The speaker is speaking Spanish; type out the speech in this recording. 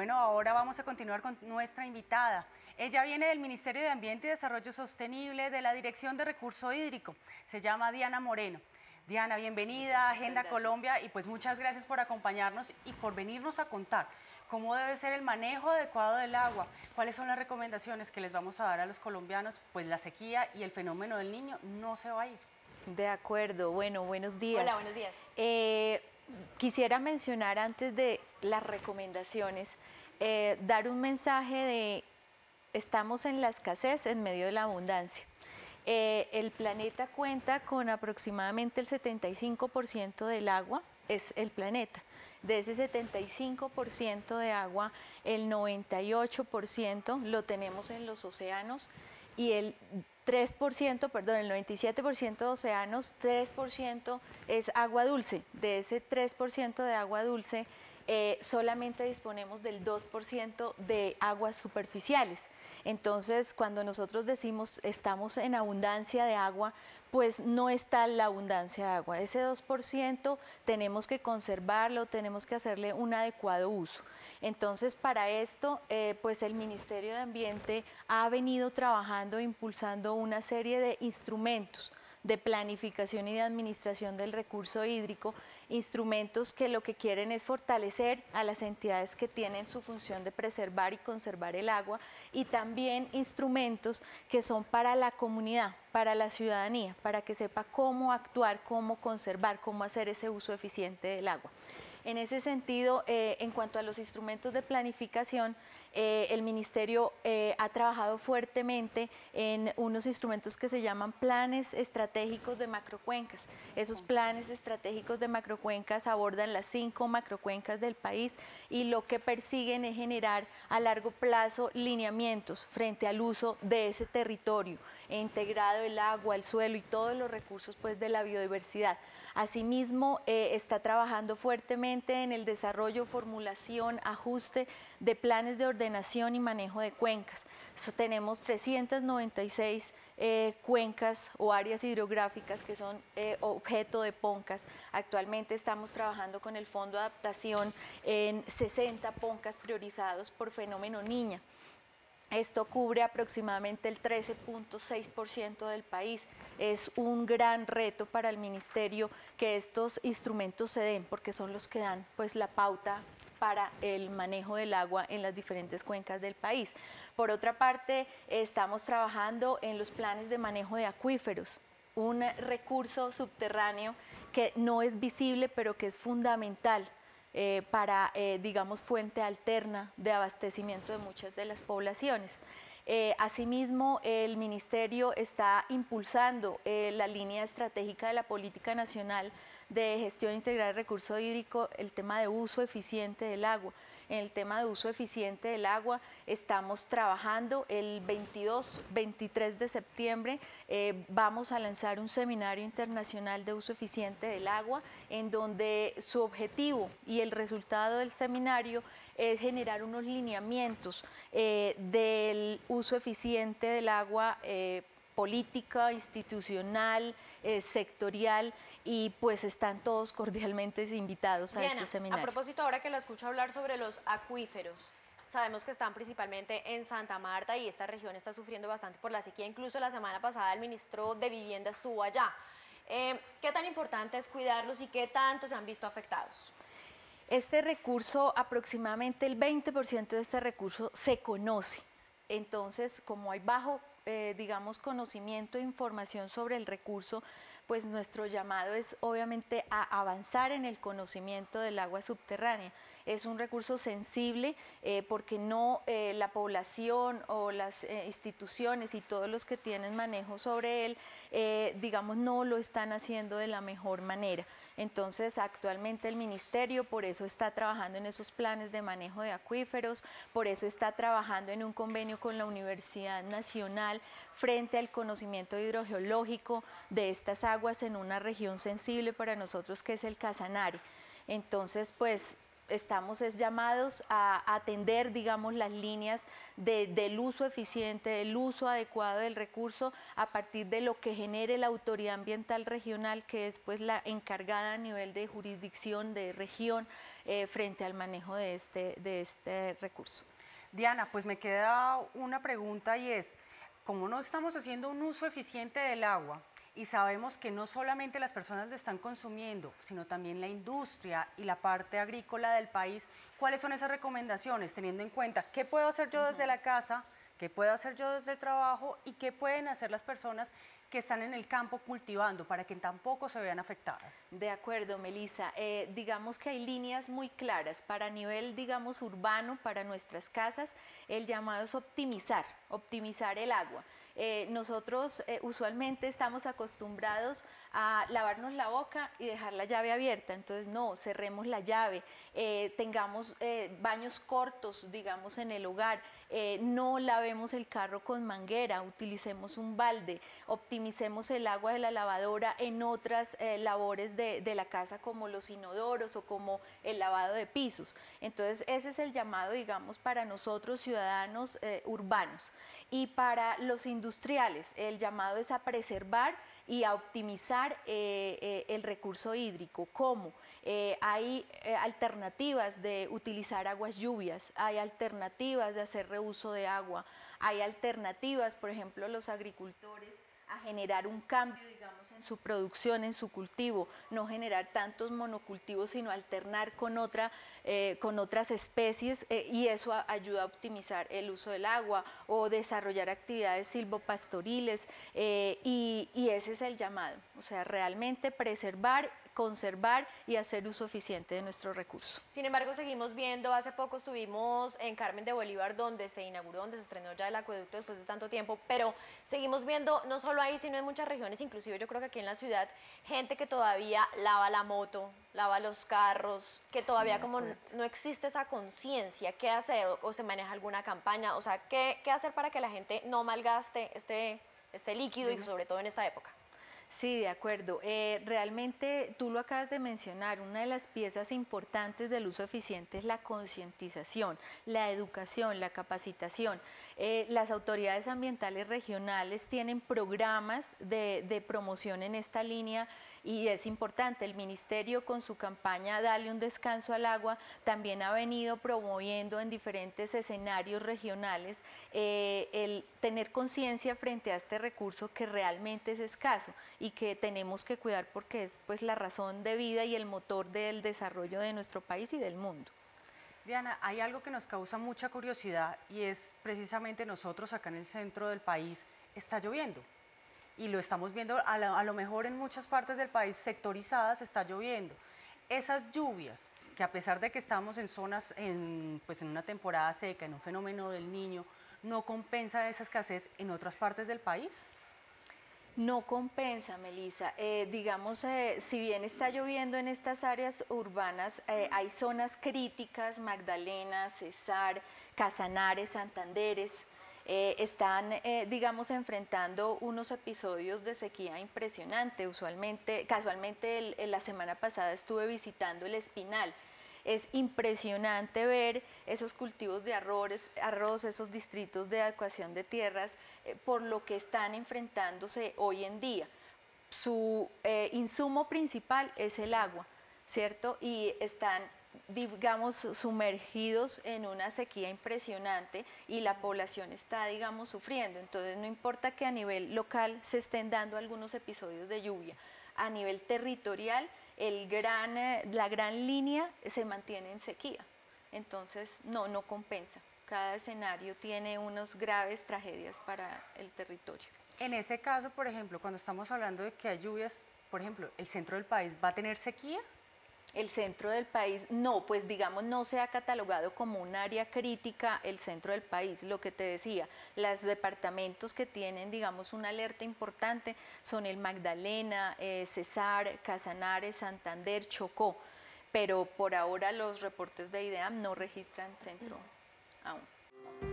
Bueno, ahora vamos a continuar con nuestra invitada. Ella viene del Ministerio de Ambiente y Desarrollo Sostenible de la Dirección de Recurso Hídrico. Se llama Diana Moreno. Diana, bienvenida a Agenda Colombia y pues muchas gracias por acompañarnos y por venirnos a contar cómo debe ser el manejo adecuado del agua, cuáles son las recomendaciones que les vamos a dar a los colombianos, pues la sequía y el fenómeno del Niño no se va a ir. De acuerdo, bueno, buenos días. Hola, buenos días. Quisiera mencionar antes de las recomendaciones, dar un mensaje de estamos en la escasez en medio de la abundancia. El planeta cuenta con aproximadamente el 75% del agua, es el planeta. De ese 75% de agua, el 98% lo tenemos en los océanos y el 3%, perdón, el 97% de océanos, 3% es agua dulce. De ese 3% de agua dulce, solamente disponemos del 2% de aguas superficiales. Entonces, cuando nosotros decimos estamos en abundancia de agua, pues no está la abundancia de agua. Ese 2% tenemos que conservarlo, tenemos que hacerle un adecuado uso. Entonces, para esto, pues el Ministerio de Ambiente ha venido trabajando, impulsando una serie de instrumentos de planificación y de administración del recurso hídrico, instrumentos que lo que quieren es fortalecer a las entidades que tienen su función de preservar y conservar el agua, y también instrumentos que son para la comunidad, para la ciudadanía, para que sepa cómo actuar, cómo conservar, cómo hacer ese uso eficiente del agua. En ese sentido, en cuanto a los instrumentos de planificación, el Ministerio ha trabajado fuertemente en unos instrumentos que se llaman planes estratégicos de macrocuencas. Esos planes estratégicos de macrocuencas abordan las 5 macrocuencas del país y lo que persiguen es generar a largo plazo lineamientos frente al uso de ese territorio, integrado el agua, el suelo y todos los recursos pues, de la biodiversidad. Asimismo, está trabajando fuertemente en el desarrollo, formulación, ajuste de planes de ordenación y manejo de cuencas. Tenemos 396 cuencas o áreas hidrográficas que son objeto de PONCAS. Actualmente estamos trabajando con el Fondo de Adaptación en 60 PONCAS priorizados por fenómeno Niña. Esto cubre aproximadamente el 13.6% del país. Es un gran reto para el Ministerio que estos instrumentos se den, porque son los que dan pues, la pauta para el manejo del agua en las diferentes cuencas del país. Por otra parte, estamos trabajando en los planes de manejo de acuíferos, un recurso subterráneo que no es visible, pero que es fundamental para, digamos, fuente alterna de abastecimiento de muchas de las poblaciones. Asimismo, el Ministerio está impulsando la línea estratégica de la Política Nacional de Gestión Integral del Recurso Hídrico, el tema de uso eficiente del agua. En el tema de uso eficiente del agua estamos trabajando el 22-23 de septiembre, vamos a lanzar un seminario internacional de uso eficiente del agua, en donde su objetivo y el resultado del seminario es generar unos lineamientos del uso eficiente del agua, política, institucional, sectorial, y pues están todos cordialmente invitados a Diana, este seminario. A propósito, ahora que la escucho hablar sobre los acuíferos, sabemos que están principalmente en Santa Marta y esta región está sufriendo bastante por la sequía. Incluso la semana pasada el ministro de Vivienda estuvo allá. ¿Qué tan importante es cuidarlos y qué tanto se han visto afectados? Este recurso, aproximadamente el 20% de este recurso se conoce. Entonces, como hay bajo, digamos, conocimiento e información sobre el recurso, pues nuestro llamado es obviamente a avanzar en el conocimiento del agua subterránea. Es un recurso sensible porque no la población o las instituciones y todos los que tienen manejo sobre él, digamos, no lo están haciendo de la mejor manera. Entonces, actualmente el Ministerio por eso está trabajando en esos planes de manejo de acuíferos, por eso está trabajando en un convenio con la Universidad Nacional frente al conocimiento hidrogeológico de estas aguas en una región sensible para nosotros que es el Casanare. Entonces, pues estamos llamados a atender, digamos, las líneas del uso eficiente, del uso adecuado del recurso a partir de lo que genere la autoridad ambiental regional, que es pues la encargada a nivel de jurisdicción, de región, frente al manejo de este recurso. Diana, pues me queda una pregunta y es, como no estamos haciendo un uso eficiente del agua y sabemos que no solamente las personas lo están consumiendo, sino también la industria y la parte agrícola del país, ¿cuáles son esas recomendaciones teniendo en cuenta qué puedo hacer yo desde la casa, qué puedo hacer yo desde el trabajo y qué pueden hacer las personas que están en el campo cultivando para que tampoco se vean afectadas? De acuerdo, Melissa. Digamos que hay líneas muy claras para nivel, digamos, urbano, para nuestras casas. El llamado es optimizar el agua. Nosotros usualmente estamos acostumbrados a lavarnos la boca y dejar la llave abierta, entonces no, cerremos la llave, tengamos baños cortos, digamos, en el hogar, no lavemos el carro con manguera, utilicemos un balde, optimicemos el agua de la lavadora en otras labores de la casa como los inodoros o como el lavado de pisos. Entonces ese es el llamado, digamos, para nosotros ciudadanos urbanos. Y para los industriales, el llamado es a preservar y a optimizar el recurso hídrico. ¿Cómo? Hay alternativas de utilizar aguas lluvias, hay alternativas de hacer reuso de agua, hay alternativas, por ejemplo, los agricultores a generar un cambio, digamos, en su producción, en su cultivo, no generar tantos monocultivos, sino alternar con otras especies y eso ayuda a optimizar el uso del agua o desarrollar actividades silvopastoriles y ese es el llamado, o sea, realmente preservar, conservar y hacer uso eficiente de nuestro recurso. Sin embargo, seguimos viendo, hace poco estuvimos en Carmen de Bolívar donde se inauguró, donde se estrenó ya el acueducto después de tanto tiempo, pero seguimos viendo, no solo ahí, sino en muchas regiones, inclusive yo creo que aquí en la ciudad, gente que todavía lava la moto, lava los carros, que todavía como no existe esa conciencia, ¿qué hacer? O se maneja alguna campaña, o sea, ¿qué hacer para que la gente no malgaste este líquido y sobre todo en esta época? Sí, de acuerdo. Realmente tú lo acabas de mencionar, una de las piezas importantes del uso eficiente es la concientización, la educación, la capacitación. Las autoridades ambientales regionales tienen programas de promoción en esta línea y es importante. El Ministerio con su campaña Dale un descanso al agua también ha venido promoviendo en diferentes escenarios regionales el tener conciencia frente a este recurso que realmente es escaso y que tenemos que cuidar porque es pues la razón de vida y el motor del desarrollo de nuestro país y del mundo. Diana, hay algo que nos causa mucha curiosidad y es precisamente nosotros acá en el centro del país, está lloviendo y lo estamos viendo a lo mejor en muchas partes del país sectorizadas está lloviendo. Esas lluvias, que a pesar de que estamos en zonas, pues en una temporada seca, en un fenómeno del Niño, ¿no compensa esa escasez en otras partes del país? No compensa, Melissa. Digamos, si bien está lloviendo en estas áreas urbanas, hay zonas críticas, Magdalena, Cesar, Casanares, Santanderes, están, digamos, enfrentando unos episodios de sequía impresionante. Casualmente la semana pasada estuve visitando el Espinal. Es impresionante ver esos cultivos de arroz, esos distritos de adecuación de tierras, por lo que están enfrentándose hoy en día. Su insumo principal es el agua, ¿cierto? Y están, digamos, sumergidos en una sequía impresionante y la población está, digamos, sufriendo. Entonces, no importa que a nivel local se estén dando algunos episodios de lluvia, a nivel territorial, la gran línea se mantiene en sequía, entonces no compensa. Cada escenario tiene unas graves tragedias para el territorio. En ese caso, por ejemplo, cuando estamos hablando de que hay lluvias, por ejemplo, ¿el centro del país va a tener sequía? El centro del país, no, pues digamos no se ha catalogado como un área crítica el centro del país. Lo que te decía, los departamentos que tienen, digamos, una alerta importante son el Magdalena, Cesar, Casanares, Santander, Chocó, pero por ahora los reportes de IDEAM no registran centro aún.